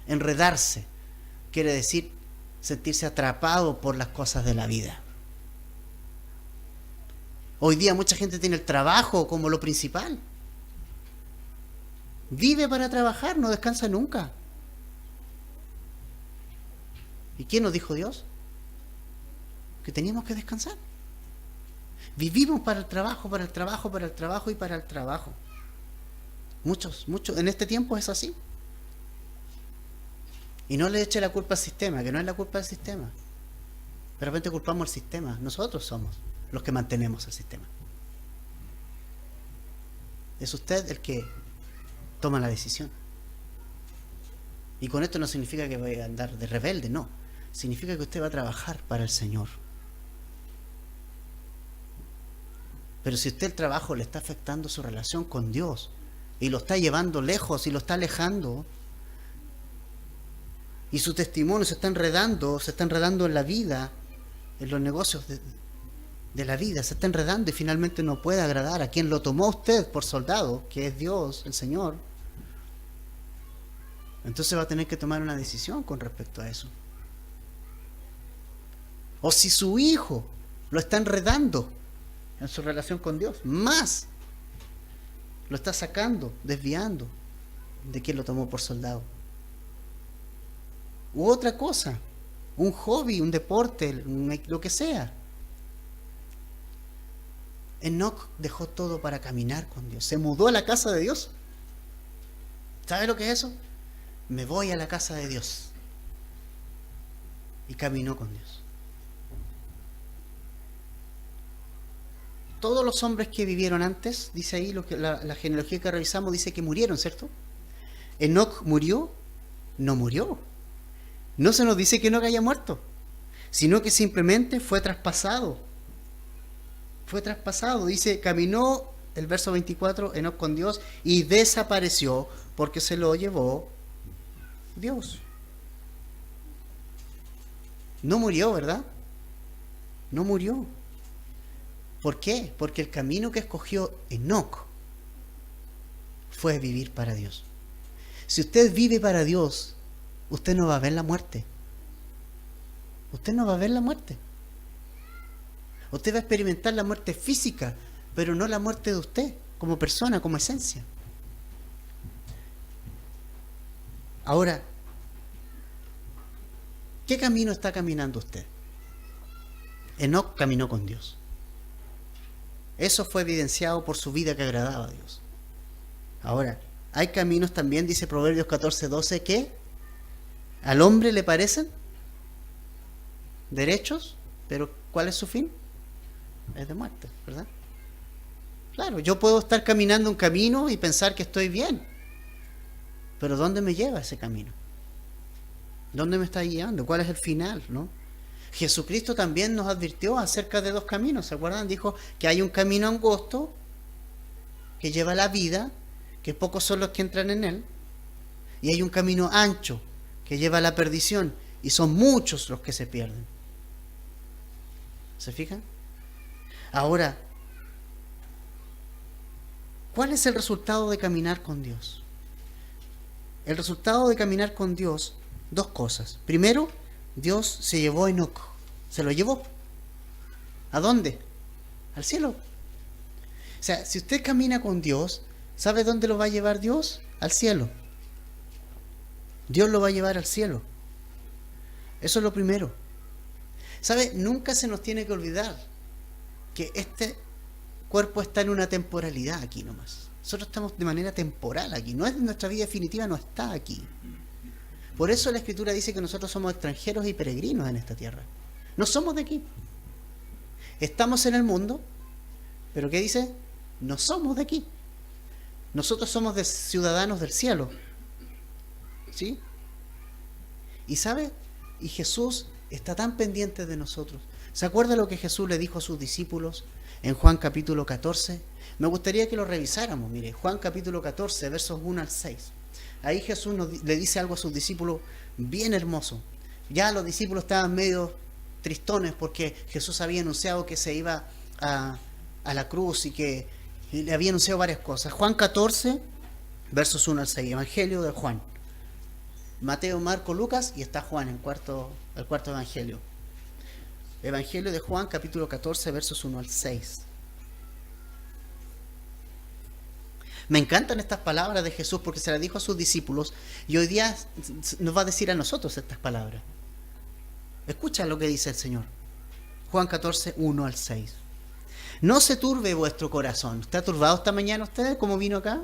Enredarse quiere decir sentirse atrapado por las cosas de la vida. Hoy día mucha gente tiene el trabajo como lo principal. Vive para trabajar, no descansa nunca. ¿Y quién nos dijo Dios? Que teníamos que descansar. Vivimos para el trabajo, para el trabajo, para el trabajo y para el trabajo. Muchos, en este tiempo es así. Y no le eche la culpa al sistema, que no es la culpa del sistema. De repente culpamos al sistema. Nosotros somos los que mantenemos el sistema. Es usted el que toma la decisión. Y con esto no significa que vaya a andar de rebelde, no. Significa que usted va a trabajar para el Señor. Pero si usted el trabajo le está afectando su relación con Dios y lo está llevando lejos y lo está alejando, y su testimonio se está enredando en la vida, en los negocios de la vida, se está enredando y finalmente no puede agradar a quien lo tomó a usted por soldado, que es Dios, el Señor, entonces va a tener que tomar una decisión con respecto a eso. O si su hijo lo está enredando en su relación con Dios, más lo está sacando, desviando de quien lo tomó por soldado. U otra cosa, un hobby, un deporte, lo que sea. Enoc dejó todo para caminar con Dios. Se mudó a la casa de Dios. ¿Sabe lo que es eso? Me voy a la casa de Dios. Y caminó con Dios. Todos los hombres que vivieron antes, dice ahí, la genealogía que revisamos dice que murieron, ¿cierto? Enoc murió, no murió. No se nos dice que Enoc haya muerto, sino que simplemente fue traspasado. Fue traspasado. Dice, caminó, el verso 24, Enoc con Dios y desapareció porque se lo llevó Dios. No murió, ¿verdad? No murió. ¿Por qué? Porque el camino que escogió Enoc fue vivir para Dios. Si usted vive para Dios, usted no va a ver la muerte. Usted no va a ver la muerte. Usted va a experimentar la muerte física, pero no la muerte de usted, como persona, como esencia. Ahora, ¿qué camino está caminando usted? Enoc caminó con Dios. Eso fue evidenciado por su vida que agradaba a Dios. Ahora, hay caminos también, dice Proverbios 14:12, que al hombre le parecen derechos, pero ¿cuál es su fin? Es de muerte, ¿verdad? Claro, yo puedo estar caminando un camino y pensar que estoy bien, pero ¿dónde me lleva ese camino? ¿Dónde me está guiando? ¿Cuál es el final, no? Jesucristo también nos advirtió acerca de dos caminos, ¿se acuerdan? Dijo que hay un camino angosto que lleva a la vida, que pocos son los que entran en él, y hay un camino ancho que lleva a la perdición, y son muchos los que se pierden. ¿Se fijan? Ahora, ¿cuál es el resultado de caminar con Dios? El resultado de caminar con Dios, dos cosas. Primero, Dios se llevó a Enoc, se lo llevó. ¿A dónde? Al cielo. O sea, si usted camina con Dios, ¿sabe dónde lo va a llevar Dios? Al cielo. Dios lo va a llevar al cielo. Eso es lo primero. ¿Sabe? Nunca se nos tiene que olvidar que este cuerpo está en una temporalidad aquí nomás. Nosotros estamos de manera temporal aquí. No es nuestra vida definitiva, no está aquí. Por eso la Escritura dice que nosotros somos extranjeros y peregrinos en esta tierra. No somos de aquí. Estamos en el mundo, pero ¿qué dice? No somos de aquí. Nosotros somos ciudadanos del cielo. ¿Sí? Y ¿sabe? Y Jesús está tan pendiente de nosotros. ¿Se acuerda lo que Jesús le dijo a sus discípulos en Juan capítulo 14? Me gustaría que lo revisáramos. Mire, Juan capítulo 14, versos 1 al 6. Ahí Jesús le dice algo a sus discípulos bien hermoso. Ya los discípulos estaban medio tristones porque Jesús había anunciado que se iba a la cruz y le había anunciado varias cosas. Juan 14, versos 1 al 6, Evangelio de Juan. Mateo, Marco, Lucas y está Juan, el cuarto evangelio. Evangelio de Juan, capítulo 14, versos 1 al 6. Me encantan estas palabras de Jesús porque se las dijo a sus discípulos y hoy día nos va a decir a nosotros estas palabras. Escucha lo que dice el Señor. Juan 14, 1 al 6. No se turbe vuestro corazón. ¿Está turbado esta mañana usted como vino acá?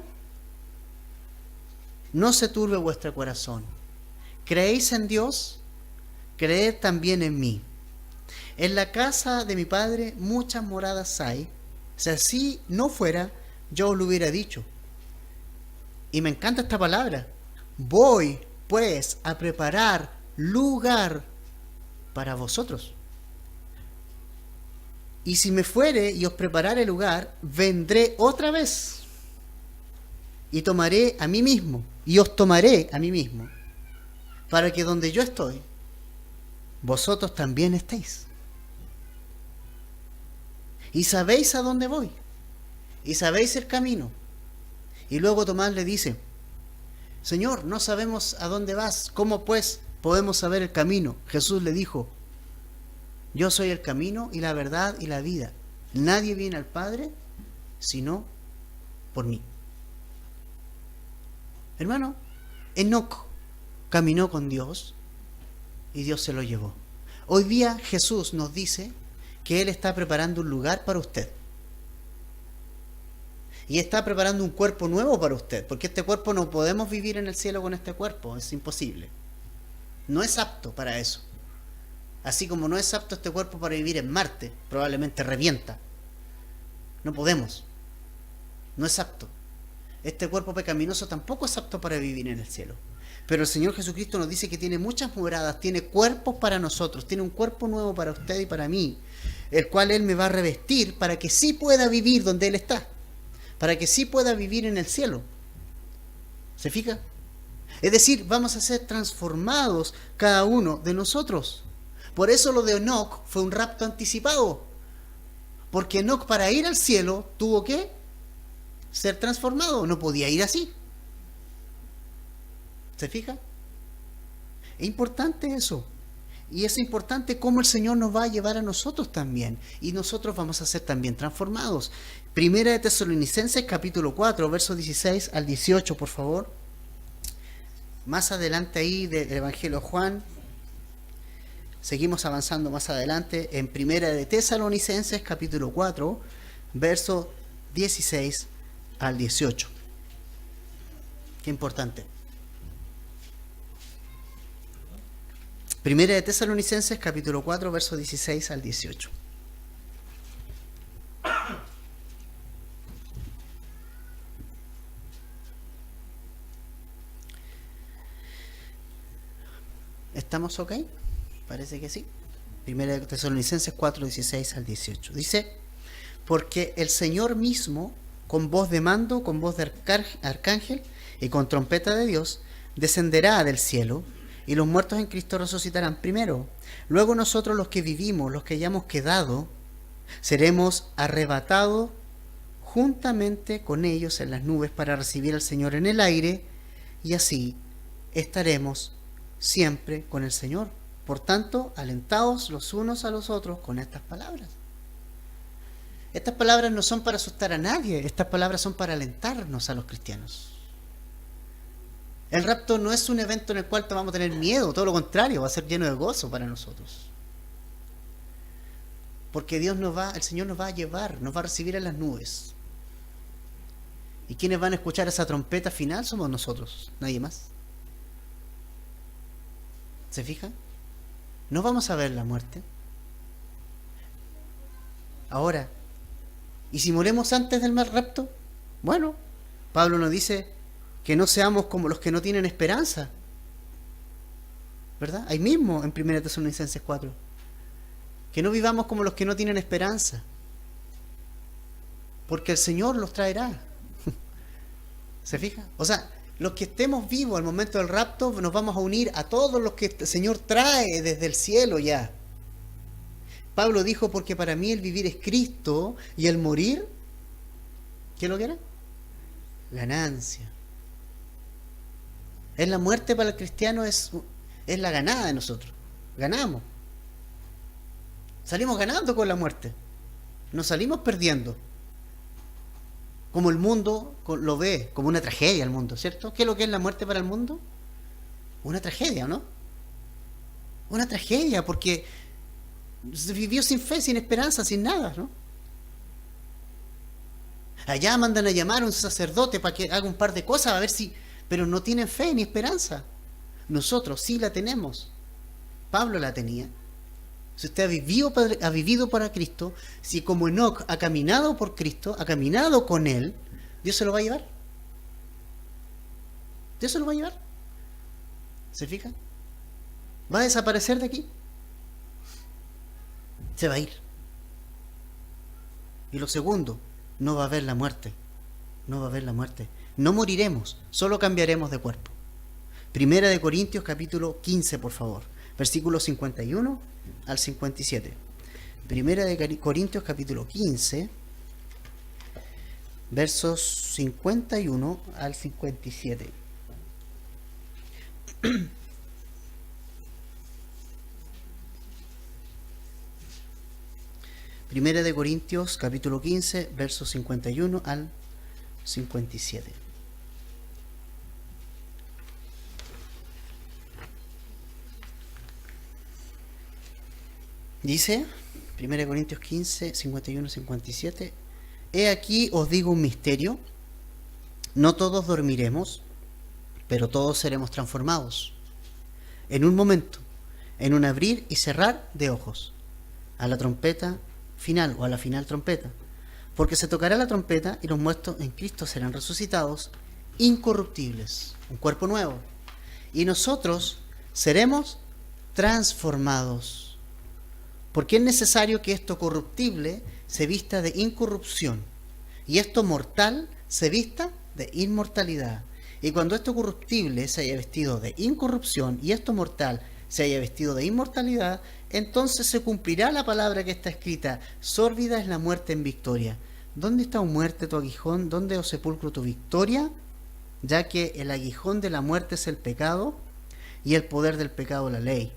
No se turbe vuestro corazón. ¿Creéis en Dios? Creed también en mí. En la casa de mi Padre muchas moradas hay. Si así no fuera, yo os lo hubiera dicho. Y me encanta esta palabra. Voy, pues, a preparar lugar para vosotros. Y si me fuere y os preparare lugar, vendré otra vez y tomaré a mí mismo, y os tomaré a mí mismo, para que donde yo estoy, vosotros también estéis. Y sabéis a dónde voy, y sabéis el camino. Y luego Tomás le dice, Señor, no sabemos a dónde vas, ¿cómo pues podemos saber el camino? Jesús le dijo, yo soy el camino y la verdad y la vida. Nadie viene al Padre sino por mí. Hermano, Enoc caminó con Dios y Dios se lo llevó. Hoy día Jesús nos dice que Él está preparando un lugar para usted. Y está preparando un cuerpo nuevo para usted, porque este cuerpo no podemos vivir en el cielo con este cuerpo, es imposible. No es apto para eso. Así como no es apto este cuerpo para vivir en Marte, probablemente revienta. No podemos. No es apto. Este cuerpo pecaminoso tampoco es apto para vivir en el cielo. Pero el Señor Jesucristo nos dice que tiene muchas moradas, tiene cuerpos para nosotros, tiene un cuerpo nuevo para usted y para mí, el cual Él me va a revestir para que sí pueda vivir donde Él está, para que sí pueda vivir en el cielo. ¿Se fija? Es decir, vamos a ser transformados cada uno de nosotros. Por eso lo de Enoc fue un rapto anticipado. Porque Enoc para ir al cielo tuvo que ser transformado. No podía ir así. ¿Se fija? Es importante eso. Y es importante cómo el Señor nos va a llevar a nosotros también. Y nosotros vamos a ser también transformados. Primera de Tesalonicenses capítulo 4, versos 16 al 18, por favor. Más adelante ahí del Evangelio de Juan. Seguimos avanzando más adelante en Primera de Tesalonicenses capítulo 4, versos 16 al 18. Qué importante. Primera de Tesalonicenses capítulo 4, versos 16 al 18. ¿Estamos ok? Parece que sí. Primera de Tesalonicenses 4, 16 al 18. Dice, porque el Señor mismo, con voz de mando, con voz de arcángel y con trompeta de Dios, descenderá del cielo, y los muertos en Cristo resucitarán primero. Luego nosotros los que vivimos, los que hayamos quedado, seremos arrebatados juntamente con ellos en las nubes para recibir al Señor en el aire, y así estaremos siempre con el Señor. Por tanto, alentaos los unos a los otros con estas palabras. Estas palabras no son para asustar a nadie, estas palabras son para alentarnos a los cristianos. El rapto no es un evento en el cual vamos a tener miedo, todo lo contrario, va a ser lleno de gozo para nosotros. Porque el Señor nos va a llevar, nos va a recibir en las nubes. ¿Y quienes van a escuchar esa trompeta final? Somos nosotros, nadie más. ¿Se fijan? No vamos a ver la muerte. Ahora, ¿y si moremos antes del mal rapto? Bueno, Pablo nos dice que no seamos como los que no tienen esperanza. ¿Verdad? Ahí mismo en 1 Tesalonicenses 4. Que no vivamos como los que no tienen esperanza. Porque el Señor los traerá. ¿Se fija? O sea, los que estemos vivos al momento del rapto, nos vamos a unir a todos los que el Señor trae desde el cielo ya. Pablo dijo, porque para mí el vivir es Cristo y el morir, ¿qué es lo que era? Ganancia. Es la muerte para el cristiano, es la ganada de nosotros. Ganamos. Salimos ganando con la muerte. No salimos perdiendo. Como el mundo lo ve, como una tragedia el mundo, ¿cierto? ¿Qué es lo que es la muerte para el mundo? Una tragedia, ¿no? Una tragedia, porque se vivió sin fe, sin esperanza, sin nada, ¿no? Allá mandan a llamar a un sacerdote para que haga un par de cosas, a ver si... Pero no tienen fe ni esperanza. Nosotros sí la tenemos. Pablo la tenía. Si usted ha vivido para Cristo, si como Enoc ha caminado por Cristo, ha caminado con Él, Dios se lo va a llevar. Dios se lo va a llevar. ¿Se fijan? Va a desaparecer de aquí. Se va a ir. Y lo segundo, no va a haber la muerte. No va a haber la muerte. No moriremos, solo cambiaremos de cuerpo. Primera de Corintios capítulo 15, por favor. Versículos 51 al 57. Primera de Corintios capítulo 15, versos 51 al 57. Primera de Corintios capítulo 15, versos 51 al 57. Dice, 1 Corintios 15, 51, 57, he aquí os digo un misterio, no todos dormiremos, pero todos seremos transformados. En un momento, en un abrir y cerrar de ojos, a la trompeta final o a la final trompeta, porque se tocará la trompeta y los muertos en Cristo serán resucitados, incorruptibles, un cuerpo nuevo, y nosotros seremos transformados. Porque es necesario que esto corruptible se vista de incorrupción y esto mortal se vista de inmortalidad. Y cuando esto corruptible se haya vestido de incorrupción y esto mortal se haya vestido de inmortalidad, entonces se cumplirá la palabra que está escrita: sórbida es la muerte en victoria. ¿Dónde está, oh muerte, tu aguijón? ¿Dónde, oh sepulcro, tu victoria? Ya que el aguijón de la muerte es el pecado y el poder del pecado la ley.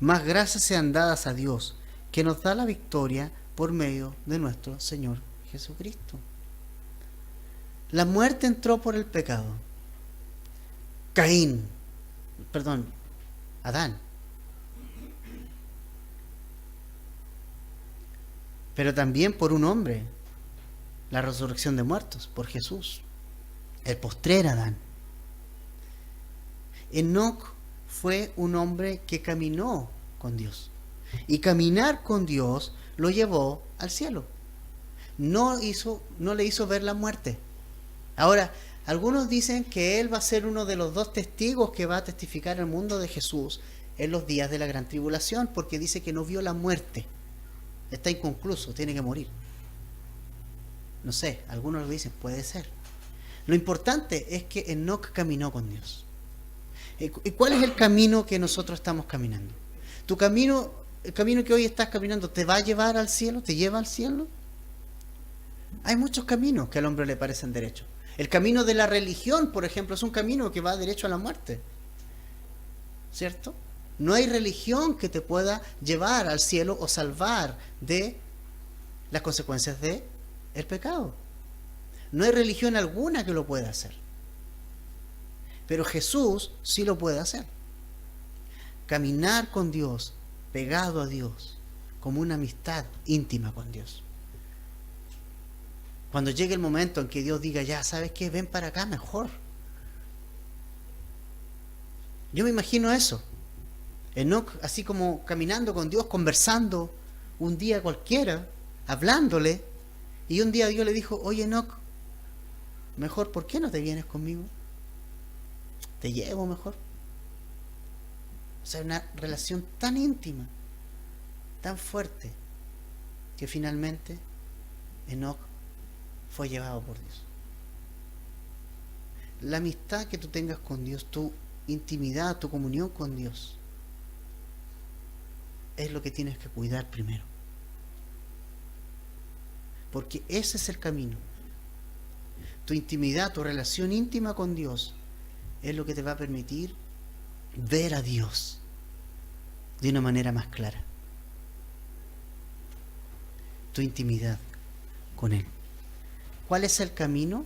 Más gracias sean dadas a Dios, que nos da la victoria por medio de nuestro Señor Jesucristo. La muerte entró por el pecado. Adán. Pero también por un hombre, la resurrección de muertos, por Jesús, el postrer Adán. Enoc fue un hombre que caminó con Dios. Y caminar con Dios lo llevó al cielo. No le hizo ver la muerte. Ahora, algunos dicen que él va a ser uno de los 2 testigos que va a testificar al mundo de Jesús en los días de la gran tribulación, porque dice que no vio la muerte. Está inconcluso, tiene que morir. No sé, algunos lo dicen, puede ser. Lo importante es que Enoc caminó con Dios. ¿Y cuál es el camino que nosotros estamos caminando? ¿Tu camino, el camino que hoy estás caminando, te va a llevar al cielo? ¿Te lleva al cielo? Hay muchos caminos que al hombre le parecen derechos. El camino de la religión, por ejemplo, es un camino que va derecho a la muerte. ¿Cierto? No hay religión que te pueda llevar al cielo o salvar de las consecuencias del pecado. No hay religión alguna que lo pueda hacer. Pero Jesús sí lo puede hacer. Caminar con Dios, pegado a Dios, como una amistad íntima con Dios. Cuando llegue el momento en que Dios diga, ya, ¿sabes qué? Ven para acá mejor. Yo me imagino eso. Enoc, así como caminando con Dios, conversando un día cualquiera, hablándole, y un día Dios le dijo, oye Enoc, mejor, ¿por qué no te vienes conmigo? Te llevo mejor. O sea, una relación tan íntima, tan fuerte, que finalmente Enoc fue llevado por Dios. La amistad que tú tengas con Dios, tu intimidad, tu comunión con Dios, es lo que tienes que cuidar primero. Porque ese es el camino. Tu intimidad, tu relación íntima con Dios es lo que te va a permitir ver a Dios de una manera más clara. Tu intimidad con Él. ¿Cuál es el camino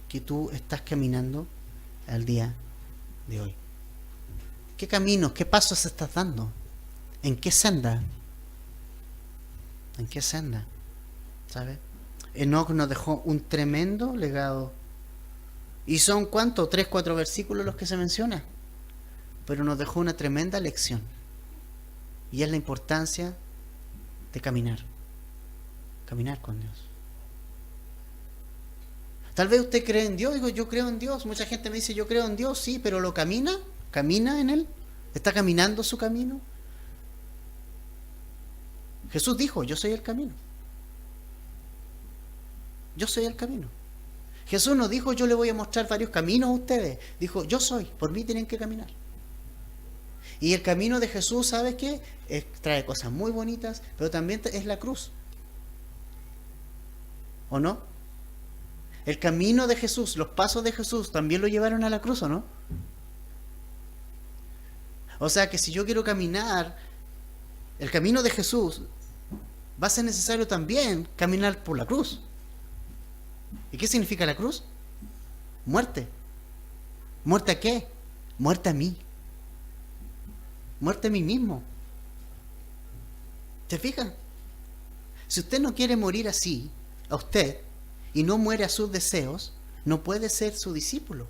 que tú estás caminando al día de hoy? ¿Qué caminos, qué pasos estás dando? ¿En qué senda? ¿En qué senda? ¿Sabes? Enoc nos dejó un tremendo legado. ¿Y son cuántos? 3, 4 versículos los que se menciona. Pero nos dejó una tremenda lección. Y es la importancia de caminar. Caminar con Dios. Tal vez usted cree en Dios. Digo, yo creo en Dios. Mucha gente me dice, yo creo en Dios. Sí, pero ¿lo camina? ¿Camina en Él? ¿Está caminando su camino? Jesús dijo, yo soy el camino. Yo soy el camino. Jesús no dijo, yo le voy a mostrar varios caminos a ustedes. Dijo, yo soy, por mí tienen que caminar. Y el camino de Jesús, ¿sabes qué? Trae cosas muy bonitas, pero también es la cruz. ¿O no? El camino de Jesús, los pasos de Jesús, también lo llevaron a la cruz, ¿o no? O sea que si yo quiero caminar el camino de Jesús, va a ser necesario también caminar por la cruz. ¿Y qué significa la cruz? Muerte. ¿Muerte a qué? Muerte a mí. Muerte a mí mismo. ¿Te fijas? Si usted no quiere morir así, a usted, y no muere a sus deseos, no puede ser su discípulo.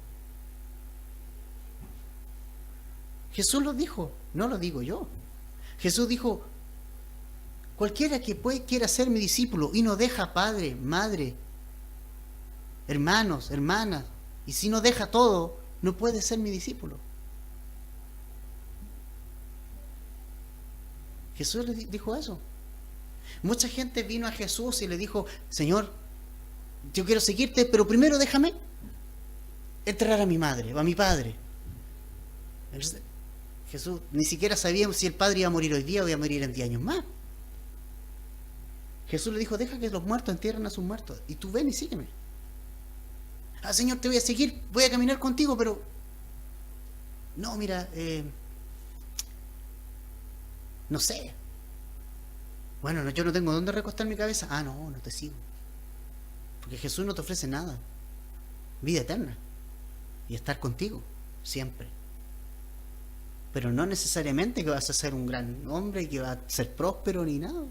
Jesús lo dijo, no lo digo yo. Jesús dijo, cualquiera que quiera ser mi discípulo y no deja padre, madre, hermanos, hermanas, y si no deja todo, no puede ser mi discípulo. Jesús le dijo eso. Mucha gente vino a Jesús y le dijo, Señor, yo quiero seguirte, pero primero déjame enterrar a mi madre o a mi padre. Jesús ni siquiera sabía si el padre iba a morir hoy día o iba a morir en 10 años más. Jesús le dijo, deja que los muertos entierren a sus muertos, y tú ven y sígueme. Señor, te voy a seguir, voy a caminar contigo, pero no, mira, no sé. Bueno, no, yo no tengo dónde recostar mi cabeza. No te sigo. Porque Jesús no te ofrece nada. Vida eterna. Y estar contigo, siempre. Pero no necesariamente que vas a ser un gran hombre y que vas a ser próspero ni nada.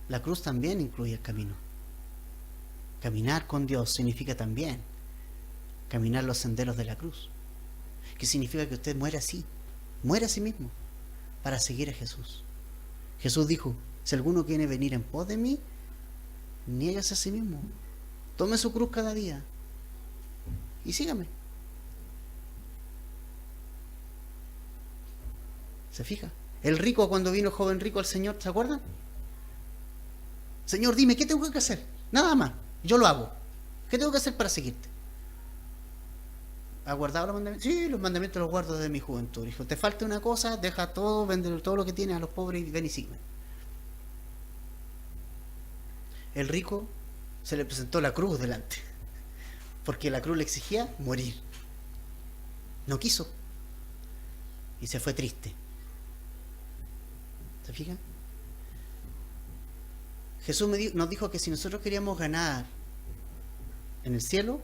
La cruz también incluye el camino. Caminar con Dios significa también caminar los senderos de la cruz. Que significa que usted muere así. Muere a sí mismo para seguir a Jesús. Jesús dijo, si alguno quiere venir en pos de mí, niégase a sí mismo. Tome su cruz cada día y sígame. ¿Se fija? El rico, cuando vino el joven rico al Señor, ¿se acuerdan? Señor, dime, ¿qué tengo que hacer? Nada más, yo lo hago. ¿Qué tengo que hacer para seguirte? ¿Has guardado los mandamientos? Sí, los mandamientos los guardo desde mi juventud. Dijo, te falta una cosa, deja todo, vende todo lo que tienes a los pobres y ven y sígueme. El rico se le presentó la cruz delante, porque la cruz le exigía morir. No quiso. Y se fue triste. ¿Se fijan? Jesús nos dijo que si nosotros queríamos ganar en el cielo,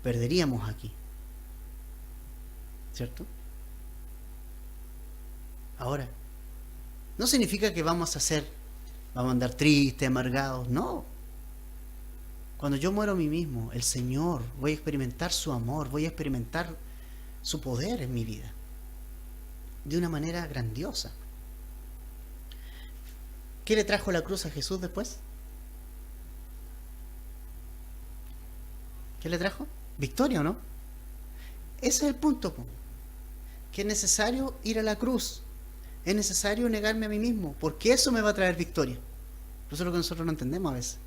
perderíamos aquí. ¿Cierto? Ahora, no significa que vamos a andar tristes, amargados, no. Cuando yo muero a mí mismo, el Señor, voy a experimentar su amor, voy a experimentar su poder en mi vida, de una manera grandiosa. ¿Qué le trajo la cruz a Jesús después? ¿Qué le trajo? Victoria, ¿o no? Ese es el punto, que es necesario ir a la cruz, es necesario negarme a mí mismo, porque eso me va a traer victoria. Eso es lo que nosotros no entendemos a veces.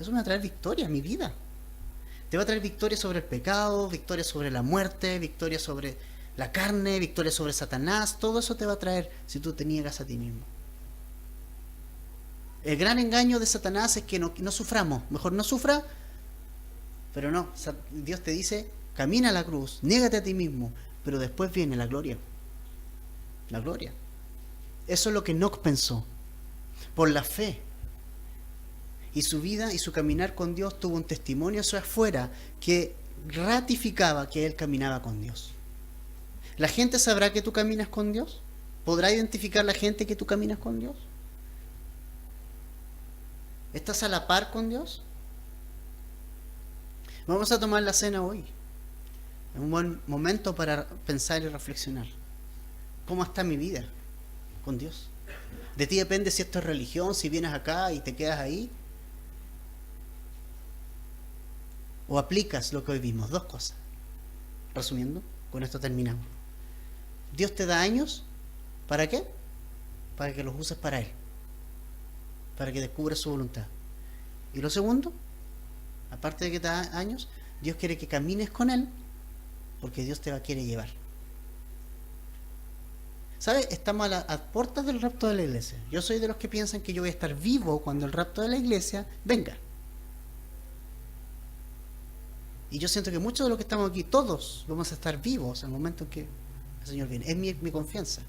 Eso me va a traer victoria a mi vida. Te va a traer victoria sobre el pecado, victoria sobre la muerte, victoria sobre la carne, victoria sobre Satanás. Todo eso te va a traer si tú te niegas a ti mismo. El gran engaño de Satanás es que no suframos. Mejor no sufra, pero no. Dios te dice, camina a la cruz, niégate a ti mismo, pero después viene la gloria. La gloria. Eso es lo que Enoc pensó. Por la fe. Y su vida y su caminar con Dios tuvo un testimonio hacia afuera que ratificaba que él caminaba con Dios. ¿La gente sabrá que tú caminas con Dios? ¿Podrá identificar la gente que tú caminas con Dios? ¿Estás a la par con Dios? Vamos a tomar la cena hoy. Es un buen momento para pensar y reflexionar. ¿Cómo está mi vida con Dios? De ti depende si esto es religión, si vienes acá y te quedas ahí. O aplicas lo que hoy vimos. Dos cosas. Resumiendo, con esto terminamos. Dios te da años. ¿Para qué? Para que los uses para Él. Para que descubras su voluntad. Y lo segundo, aparte de que te da años, Dios quiere que camines con Él, porque Dios te va a querer llevar. ¿Sabes? Estamos a puertas del rapto de la iglesia. Yo soy de los que piensan que yo voy a estar vivo cuando el rapto de la iglesia venga. Y yo siento que muchos de los que estamos aquí, todos vamos a estar vivos al momento en que el Señor viene. Es mi confianza.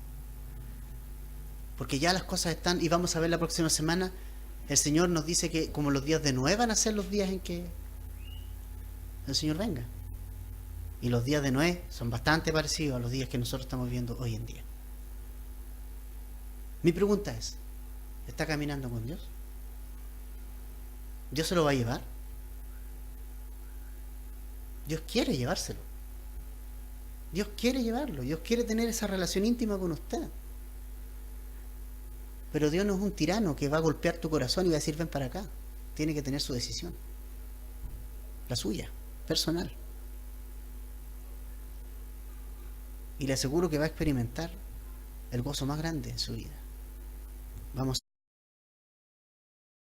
Porque ya las cosas están, y vamos a ver la próxima semana, el Señor nos dice que como los días de Noé van a ser los días en que el Señor venga. Y los días de Noé son bastante parecidos a los días que nosotros estamos viviendo hoy en día. Mi pregunta es, ¿está caminando con Dios? ¿Dios se lo va a llevar? Dios quiere llevárselo. Dios quiere llevarlo. Dios quiere tener esa relación íntima con usted. Pero Dios no es un tirano que va a golpear tu corazón y va a decir ven para acá. Tiene que tener su decisión. La suya, personal. Y le aseguro que va a experimentar el gozo más grande en su vida. Vamos.